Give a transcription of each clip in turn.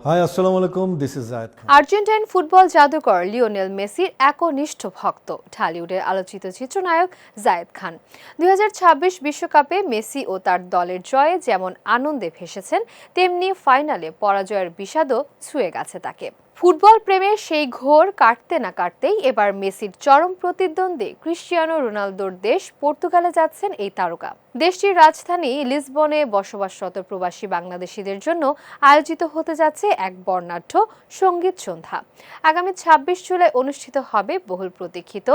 High আসসালামু আলাইকুম, this is Zayed Khan. Argentine football জাদুকর লিওনেল মেসির একনিষ্ঠ ভক্ত ঢালিউডের আলোচিত চিত্রনায়ক জায়েদ খান। 2026 বিশ্বকাপে মেসি ও তার দলের জয়ে যেমন আনন্দে ভেসেছেন, তেমনি ফাইনালে পরাজয়ের বিষাদও ছুঁয়ে গেছে তাকে। ফুটবল প্রেমের সেই ঘোর কাটতে না কাটতেই এবার মেসির চরম প্রতিদ্বন্দ্বী ক্রিস্টিয়ানো রোনালদোর দেশ পর্তুগালে যাচ্ছেন এই তারকা। দেশটির রাজধানী লিসবনে বসবাসরত প্রবাসী বাংলাদেশিদের জন্য আয়োজিত হতে যাচ্ছে এক বর্ণাঢ্য সঙ্গীত সন্ধ্যা। আগামী 26 জুলাই অনুষ্ঠিত হবে বহুল প্রতীক্ষিত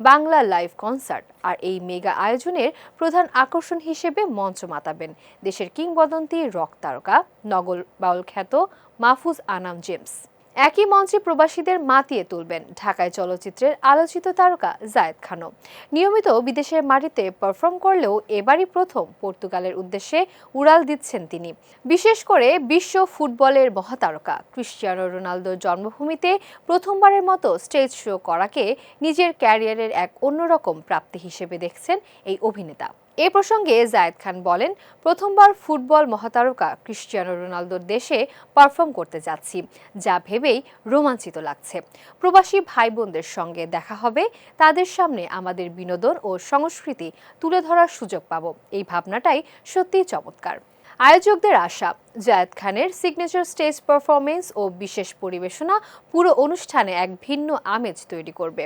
বাংলা লাইভ কনসার্ট। আর এই মেগা আয়োজনের প্রধান আকর্ষণ হিসেবে মঞ্চ মাতাবেন দেশের কিংবদন্তি রক তারকা নগর বাউল খ্যাত মাহফুজ আনাম জেমস। একই মঞ্চে প্রবাসীদের মাতিয়ে তুলবেন ঢাকায় চলচ্চিত্রের আলোচিত তারকা জায়েদ খানও। নিয়মিত বিদেশের মাটিতে পারফর্ম করলেও এবারই প্রথম পর্তুগালের উদ্দেশ্যে উড়াল দিচ্ছেন তিনি। বিশেষ করে বিশ্ব ফুটবলের মহাতারকা ক্রিস্টিয়ানো রোনালদোর জন্মভূমিতে প্রথমবারের মতো স্টেজ শো করাকে নিজের ক্যারিয়ারের এক অন্যরকম প্রাপ্তি হিসেবে দেখছেন এই অভিনেতা। এ প্রসঙ্গে জায়েদ খান বলেন, প্রথমবার ফুটবল মহাতারকা ক্রিস্টিয়ানো রোনালদোর দেশে পারফর্ম করতে যাচ্ছি, যা ভেবেই রোমাঞ্চিত লাগছে। প্রবাসী ভাই বোনদের সঙ্গে দেখা হবে, তাদের সামনে আমাদের বিনোদন ও সংস্কৃতি তুলে ধরার সুযোগ পাব। এই ভাবনাটাই সত্যিই চমৎকার। আয়োজকদের আশা, জায়েদ খানের সিগনেচার স্টেজ পারফরমেন্স ও বিশেষ পরিবেশনা পুরো অনুষ্ঠানে এক ভিন্ন আমেজ তৈরি করবে।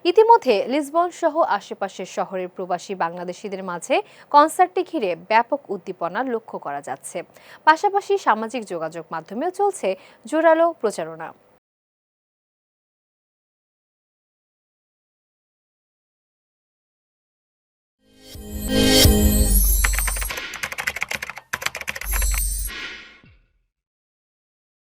ইতিমধ্যে লিসবন সহ আশেপাশের শহরের প্রবাসী বাংলাদেশিদের মাঝে কনসার্টটি ঘিরে ব্যাপক উদ্দীপনা লক্ষ্য করা যাচ্ছে। পাশাপাশি সামাজিক যোগাযোগ মাধ্যমেও চলছে জোরালো প্রচারণা।